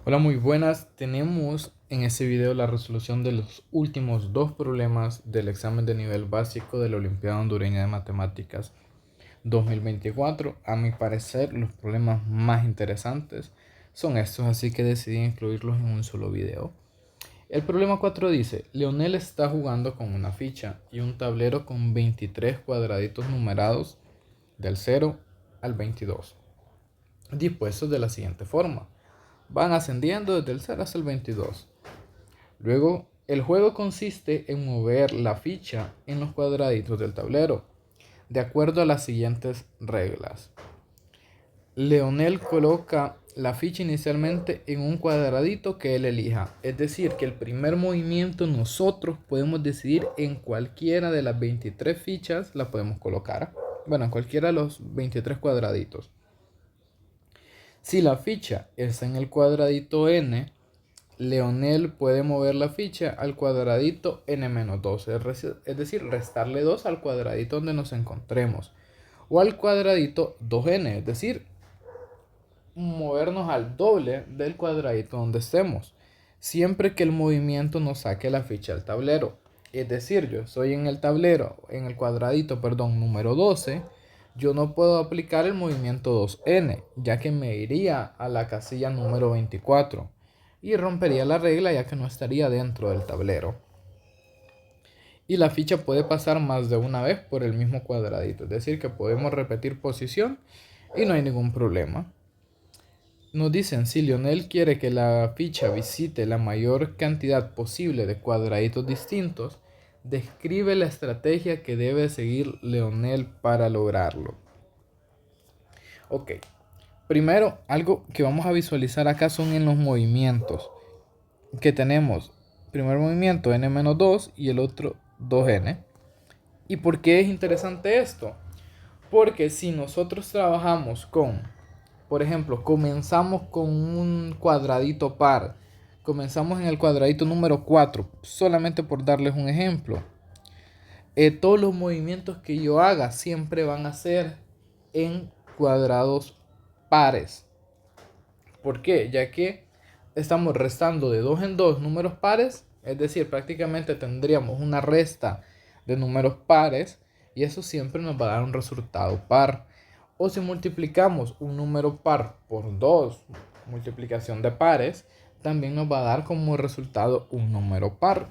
Hola, muy buenas. Tenemos en este video la resolución de los últimos dos problemas del examen de nivel básico de la Olimpiada Hondureña de Matemáticas 2024. A mi parecer, los problemas más interesantes son estos, así que decidí incluirlos en un solo video. El problema 4 dice: Leonel está jugando con una ficha y un tablero con 23 cuadraditos numerados del 0 al 22, dispuestos de la siguiente forma. Van ascendiendo desde el 0 hasta el 22. Luego, el juego consiste en mover la ficha en los cuadraditos del tablero, de acuerdo a las siguientes reglas. Leonel coloca la ficha inicialmente en un cuadradito que él elija. Es decir, que el primer movimiento nosotros podemos decidir en cualquiera de las 23 fichas, la podemos colocar. Bueno, en cualquiera de los 23 cuadraditos. Si la ficha está en el cuadradito n, Leonel puede mover la ficha al cuadradito n-2, es decir, restarle 2 al cuadradito donde nos encontremos, o al cuadradito 2n, es decir, movernos al doble del cuadradito donde estemos, siempre que el movimiento nos saque la ficha al tablero. Es decir, yo estoy en el tablero, en el cuadradito, número 12, yo no puedo aplicar el movimiento 2n, ya que me iría a la casilla número 24 y rompería la regla, ya que no estaría dentro del tablero. Y la ficha puede pasar más de una vez por el mismo cuadradito, es decir, que podemos repetir posición y no hay ningún problema. Nos dicen: si Leonel quiere que la ficha visite la mayor cantidad posible de cuadraditos distintos, describe la estrategia que debe seguir Leonel para lograrlo. Ok, primero, algo que vamos a visualizar acá son en los movimientos que tenemos. Primer movimiento n-2 y el otro 2n. ¿Y por qué es interesante esto? Porque si nosotros trabajamos con, por ejemplo, comenzamos con un cuadradito par, comenzamos en el cuadradito número 4, solamente por darles un ejemplo, todos los movimientos que yo haga siempre van a ser en cuadrados pares. ¿Por qué? Ya que estamos restando de 2 en 2 números pares, es decir, prácticamente tendríamos una resta de números pares y eso siempre nos va a dar un resultado par. O si multiplicamos un número par por 2, multiplicación de pares, también nos va a dar como resultado un número par.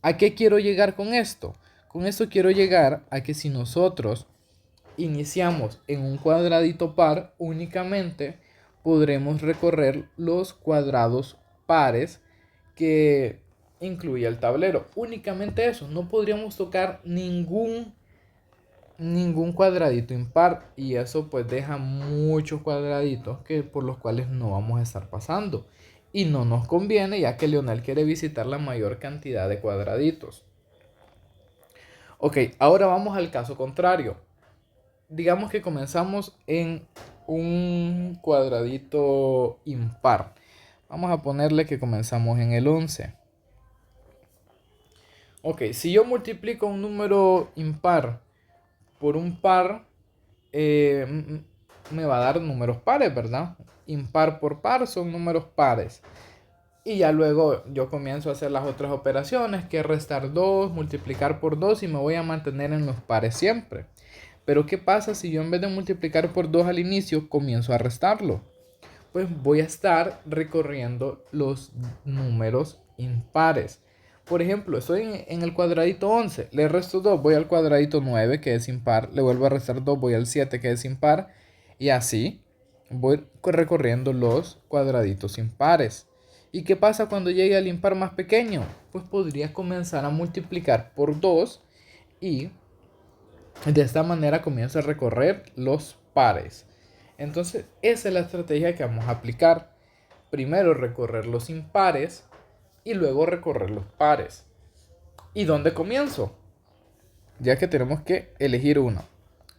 ¿A qué quiero llegar con esto? Con esto quiero llegar a que si nosotros iniciamos en un cuadradito par, únicamente podremos recorrer los cuadrados pares que incluye el tablero. Únicamente eso, no podríamos tocar ningún cuadradito impar, y eso pues deja muchos cuadraditos que por los cuales no vamos a estar pasando, y no nos conviene, ya que Leonel quiere visitar la mayor cantidad de cuadraditos. Ok, ahora vamos al caso contrario. Digamos que comenzamos en un cuadradito impar. Vamos a ponerle que comenzamos en el 11. Ok, si yo multiplico un número impar por un par, me va a dar números pares, ¿verdad? Impar por par son números pares. Y ya luego yo comienzo a hacer las otras operaciones, que es restar 2, multiplicar por 2, y me voy a mantener en los pares siempre. Pero ¿qué pasa si yo en vez de multiplicar por 2 al inicio comienzo a restarlo? Pues voy a estar recorriendo los números impares. Por ejemplo, estoy en el cuadradito 11, le resto 2, voy al cuadradito 9, que es impar, le vuelvo a restar 2, voy al 7, que es impar, y así voy recorriendo los cuadraditos impares. ¿Y qué pasa cuando llegue al impar más pequeño? Pues podría comenzar a multiplicar por 2 y de esta manera comienzo a recorrer los pares. Entonces, esa es la estrategia que vamos a aplicar. Primero recorrer los impares y luego recorrer los pares. ¿Y dónde comienzo? Ya que tenemos que elegir uno.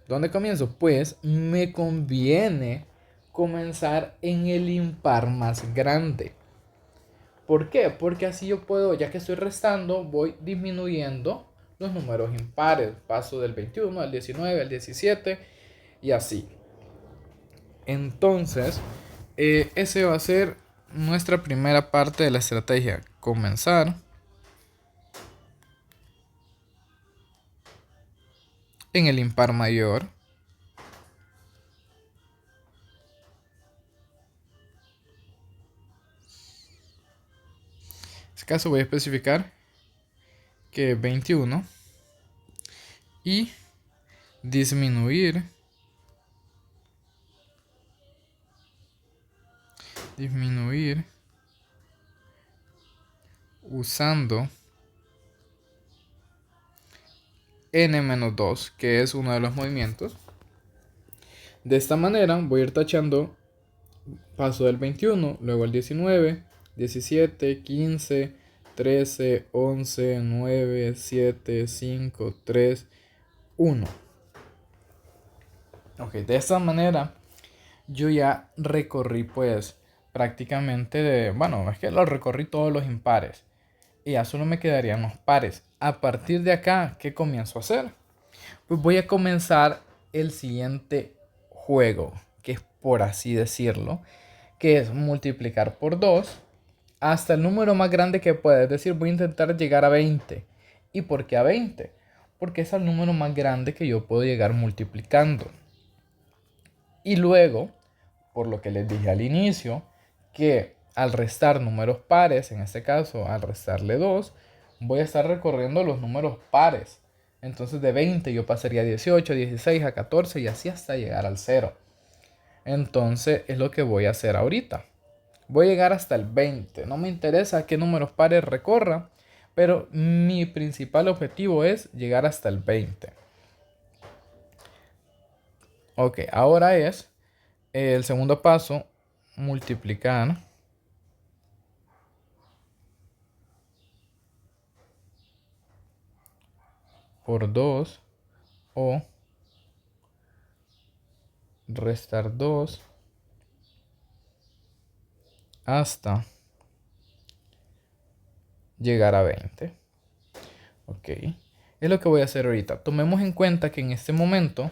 ¿Dónde comienzo? Pues me conviene comenzar en el impar más grande. ¿Por qué? Porque así yo puedo, ya que estoy restando, voy disminuyendo los números impares. Paso del 21 al 19, al 17 y así. Entonces, ese va a ser nuestra primera parte de la estrategia. Comenzar en el impar mayor. En este caso voy a especificar que 21 y disminuir usando n-2, que es uno de los movimientos. De esta manera voy a ir tachando, paso del 21, luego el 19, 17, 15, 13, 11, 9, 7, 5, 3, 1. Ok, de esta manera yo ya recorrí pues prácticamente, bueno, es que lo recorrí todos los impares y ya solo me quedarían los pares. A partir de acá, ¿qué comienzo a hacer? Pues voy a comenzar el siguiente juego, que es por así decirlo, que es multiplicar por 2 hasta el número más grande que pueda. Es decir, voy a intentar llegar a 20. ¿Y por qué a 20? Porque es el número más grande que yo puedo llegar multiplicando. Y luego, por lo que les dije al inicio, que al restar números pares, en este caso al restarle 2, voy a estar recorriendo los números pares. Entonces de 20 yo pasaría a 18, 16, a 14 y así hasta llegar al 0. Entonces es lo que voy a hacer ahorita. Voy a llegar hasta el 20. No me interesa qué números pares recorra, pero mi principal objetivo es llegar hasta el 20. Ok, ahora es el segundo paso, multiplicar por 2 o restar 2 hasta llegar a 20. Ok, es lo que voy a hacer ahorita. Tomemos en cuenta que en este momento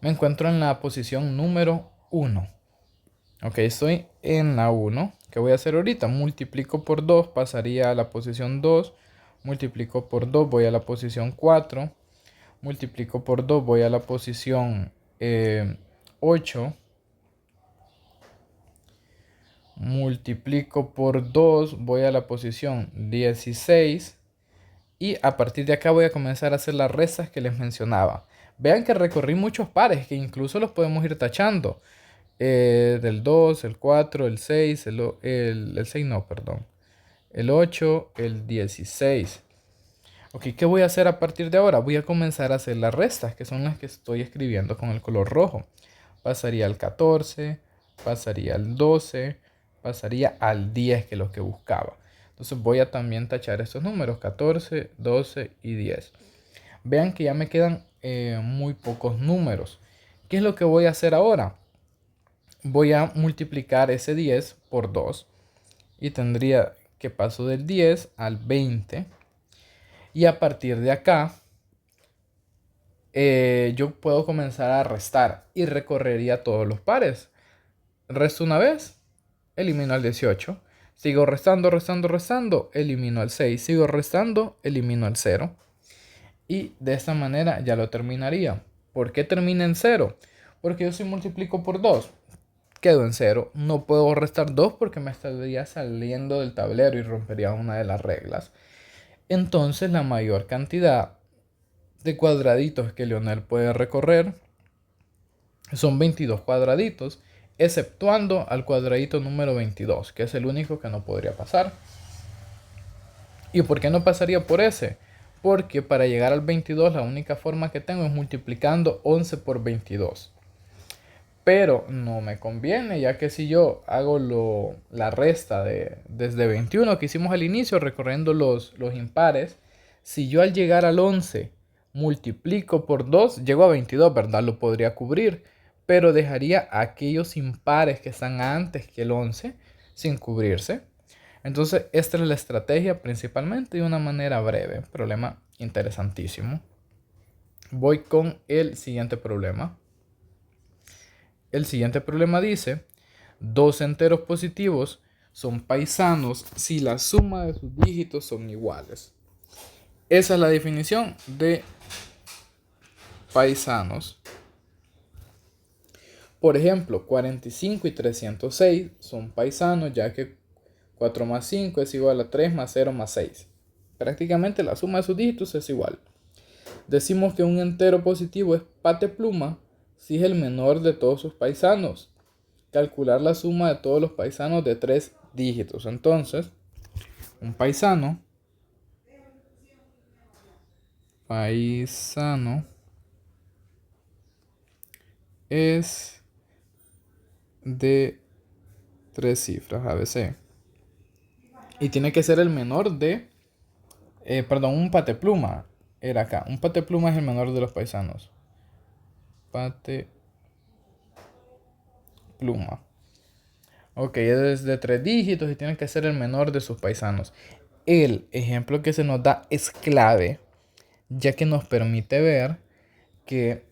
me encuentro en la posición número 1. Ok, estoy en la 1. ¿Qué voy a hacer ahorita? Multiplico por 2, pasaría a la posición 2. Multiplico por 2, voy a la posición 4. Multiplico por 2, voy a la posición 8. Multiplico por 2, voy a la posición 16. Y a partir de acá voy a comenzar a hacer las restas que les mencionaba. Vean que recorrí muchos pares que incluso los podemos ir tachando. Del 2, el 4, el 6, el 6 no, perdón. El 8, el 16. Ok, ¿qué voy a hacer a partir de ahora? Voy a comenzar a hacer las restas, que son las que estoy escribiendo con el color rojo. Pasaría al 14, pasaría al 12, pasaría al 10, que es lo que buscaba. Entonces voy a también tachar estos números, 14, 12 y 10. Vean que ya me quedan muy pocos números. ¿Qué es lo que voy a hacer ahora? Voy a multiplicar ese 10 por 2 y tendría que paso del 10 al 20. Y a partir de acá, yo puedo comenzar a restar y recorrería todos los pares. Resto una vez, elimino al 18. Sigo restando, restando, restando, elimino al 6. Sigo restando, elimino al 0. Y de esta manera ya lo terminaría. ¿Por qué termina en 0? Porque yo si multiplico por 2, quedo en 0. No puedo restar 2 porque me estaría saliendo del tablero y rompería una de las reglas. Entonces la mayor cantidad de cuadraditos que Leonel puede recorrer son 22 cuadraditos, exceptuando al cuadradito número 22, que es el único que no podría pasar. ¿Y por qué no pasaría por ese? Porque para llegar al 22 la única forma que tengo es multiplicando 11 por 22. Pero no me conviene, ya que si yo hago la resta desde 21 que hicimos al inicio, recorriendo los impares, si yo al llegar al 11 multiplico por 2, llego a 22, ¿verdad? Lo podría cubrir, pero dejaría aquellos impares que están antes que el 11 sin cubrirse. Entonces, esta es la estrategia principalmente de una manera breve. Problema interesantísimo. Voy con el siguiente problema. El siguiente problema dice, dos enteros positivos son paisanos si la suma de sus dígitos son iguales. Esa es la definición de paisanos. Por ejemplo, 45 y 306 son paisanos, ya que 4 más 5 es igual a 3 más 0 más 6. Prácticamente la suma de sus dígitos es igual. Decimos que un entero positivo es patepluma si es el menor de todos sus paisanos. Calcular la suma de todos los paisanos de 3 dígitos. Entonces, un paisano es de 3 cifras, ABC. Y tiene que ser el menor de... un patepluma. Era acá. Un patepluma es el menor de los paisanos. Patepluma. Ok, es de 3 dígitos y tiene que ser el menor de sus paisanos. El ejemplo que se nos da es clave, ya que nos permite ver que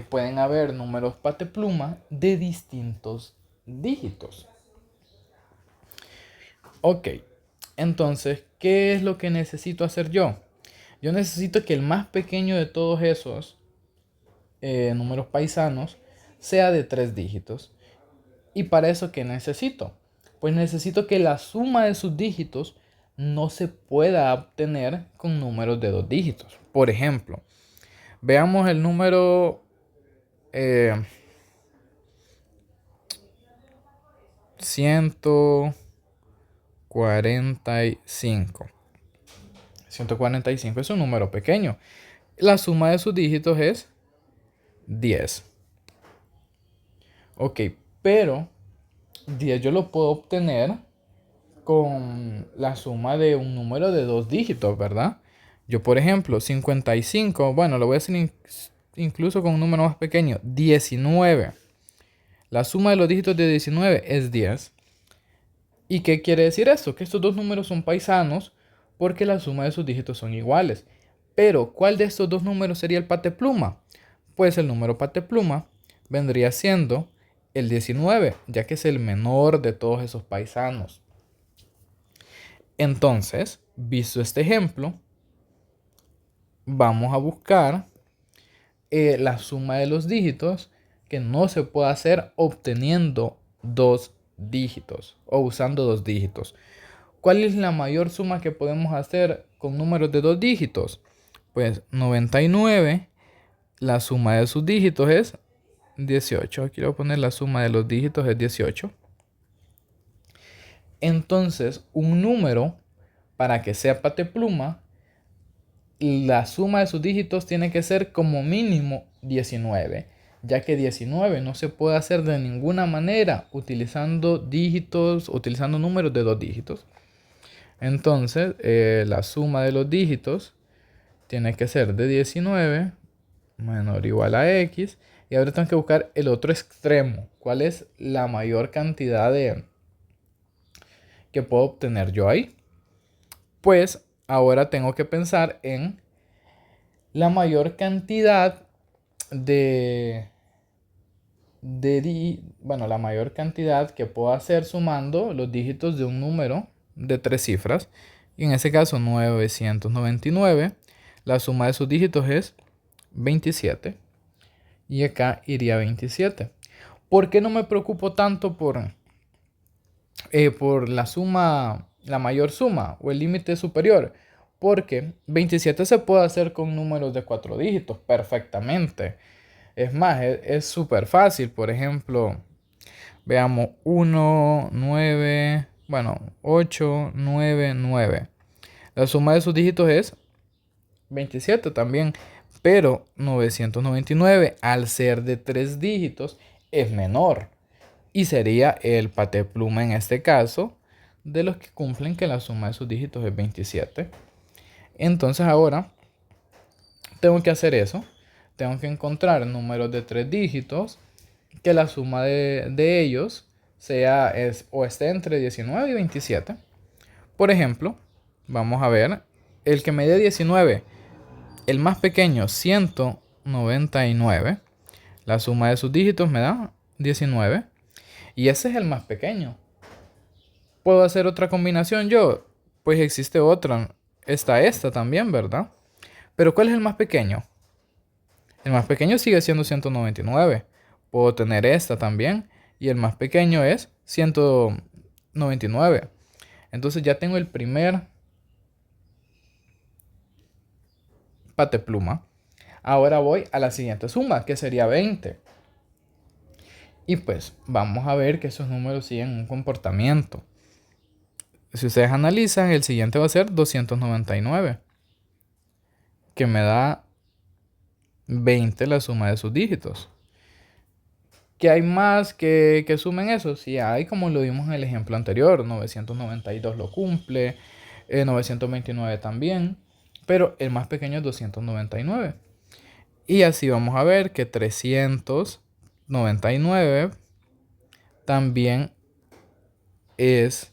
pueden haber números patepluma de distintos dígitos. Ok, entonces, ¿qué es lo que necesito hacer yo? Yo necesito que el más pequeño de todos esos números paisanos sea de 3 dígitos. ¿Y para eso qué necesito? Pues necesito que la suma de sus dígitos no se pueda obtener con números de 2 dígitos. Por ejemplo, veamos el número 145. 145 es un número pequeño. La suma de sus dígitos es 10. Ok, pero 10 yo lo puedo obtener con la suma de un número de 2 dígitos, ¿verdad? Yo, por ejemplo, 55, bueno, lo voy a hacer incluso con un número más pequeño, 19. La suma de los dígitos de 19 es 10. ¿Y qué quiere decir esto? Que estos dos números son paisanos porque la suma de sus dígitos son iguales. Pero, ¿cuál de estos dos números sería el patepluma? Pues el número patepluma vendría siendo el 19, ya que es el menor de todos esos paisanos. Entonces, visto este ejemplo, vamos a buscar la suma de los dígitos que no se puede hacer obteniendo 2 dígitos o usando 2 dígitos. ¿Cuál es la mayor suma que podemos hacer con números de 2 dígitos? Pues 99, la suma de sus dígitos es 18. Quiero poner la suma de los dígitos es 18. Entonces, un número, para que sea patepluma, la suma de sus dígitos tiene que ser como mínimo 19, ya que 19 no se puede hacer de ninguna manera utilizando números de 2 dígitos. Entonces, la suma de los dígitos tiene que ser de 19 menor o igual a X. Y ahora tengo que buscar el otro extremo. ¿Cuál es la mayor cantidad que puedo obtener yo ahí? Pues ahora tengo que pensar en la mayor cantidad la mayor cantidad que puedo hacer sumando los dígitos de un número de 3 cifras. Y en ese caso 999. La suma de sus dígitos es 27. Y acá iría 27. ¿Por qué no me preocupo tanto por la suma, la mayor suma o el límite superior? Porque 27 se puede hacer con números de 4 dígitos perfectamente. Es más, es súper fácil. Por ejemplo, veamos 1, 9, 8, 9, 9. La suma de sus dígitos es 27 también. Pero 999, al ser de 3 dígitos, es menor. Y sería el patepluma en este caso de los que cumplen que la suma de sus dígitos es 27. Entonces ahora tengo que hacer eso. Tengo que encontrar números de 3 dígitos que la suma de ellos o esté entre 19 y 27. Por ejemplo, vamos a ver el que me dé 19. El más pequeño, 199. La suma de sus dígitos me da 19. Y ese es el más pequeño. ¿Puedo hacer otra combinación yo? Pues existe otra. Está esta también, ¿verdad? Pero ¿cuál es el más pequeño? El más pequeño sigue siendo 199. Puedo tener esta también. Y el más pequeño es 199. Entonces ya tengo el primer patepluma. Ahora voy a la siguiente suma, que sería 20. Y pues vamos a ver que esos números siguen un comportamiento. Si ustedes analizan, el siguiente va a ser 299, que me da 20 la suma de sus dígitos. ¿Qué hay más que sumen eso? Sí hay, como lo vimos en el ejemplo anterior, 992 lo cumple, 929 también, pero el más pequeño es 299. Y así vamos a ver que 399 también es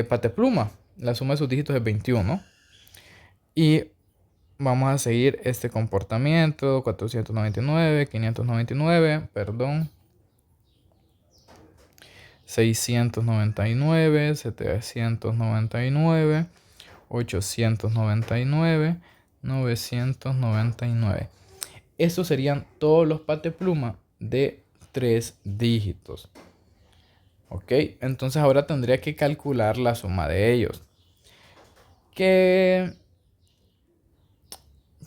patepluma. La suma de sus dígitos es 21. Y vamos a seguir este comportamiento. 499, 599, perdón. 699, 799, 899, 999. Estos serían todos los patepluma de 3 dígitos. Ok, entonces ahora tendría que calcular la suma de ellos. Que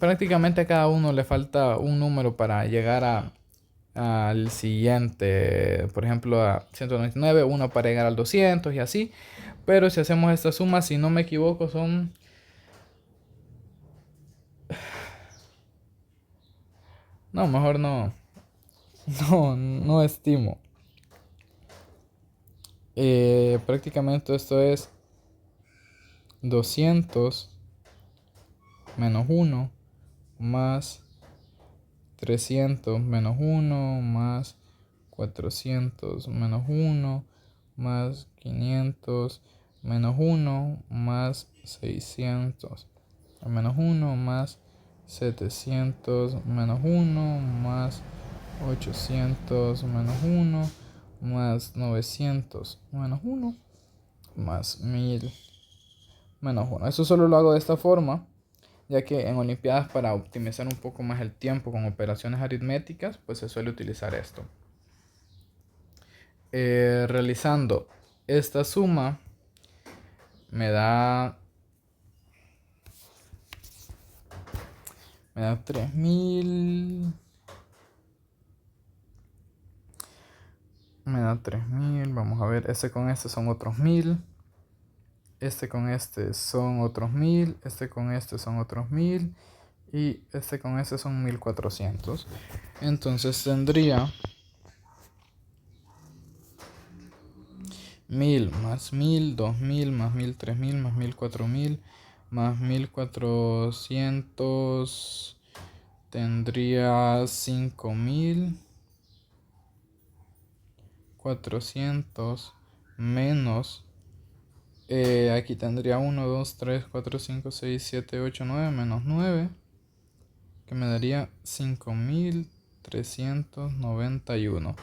prácticamente a cada uno le falta un número para llegar al siguiente. Por ejemplo, a 199, uno para llegar al 200 y así. Pero si hacemos esta suma, si no me equivoco, son... No, mejor no. No estimo. Prácticamente esto es 200 menos 1 más 300 menos 1 más 400 menos 1 más 500 menos 1 más 600 menos 1 más 700 menos 1 más 800 menos 1 más 900 menos 1 más 1000 menos 1. Eso solo lo hago de esta forma, ya que en Olimpiadas, para optimizar un poco más el tiempo con operaciones aritméticas, pues se suele utilizar esto. Realizando esta suma me da 3000. Me da 3000. Vamos a ver, este con este son otros 1000. Este con este son otros 1000. Este con este son otros 1000. Y este con este son 1400. Entonces tendría 1000 más 1000, 2000 más 1000, 3000 más 1000, 4000 más 1400. Tendría 5400 menos. Aquí tendría 1, 2, 3, 4, 5, 6, 7, 8, 9 menos 9, que me daría 5391.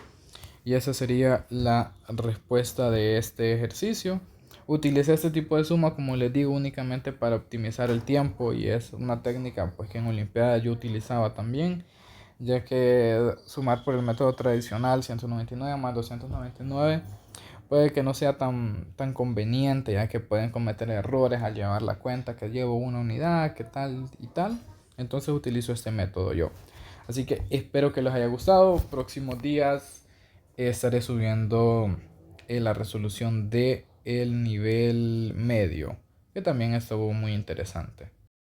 Y esa sería la respuesta de este ejercicio. Utilicé este tipo de suma, como les digo, únicamente para optimizar el tiempo, y es una técnica pues que en Olimpiadas yo utilizaba también, ya que sumar por el método tradicional 199 más 299 puede que no sea tan conveniente, ya que pueden cometer errores al llevar la cuenta que llevo una unidad, que tal y tal. Entonces utilizo este método yo. Así que espero que les haya gustado. Próximos días estaré subiendo la resolución de el nivel medio, que también estuvo muy interesante.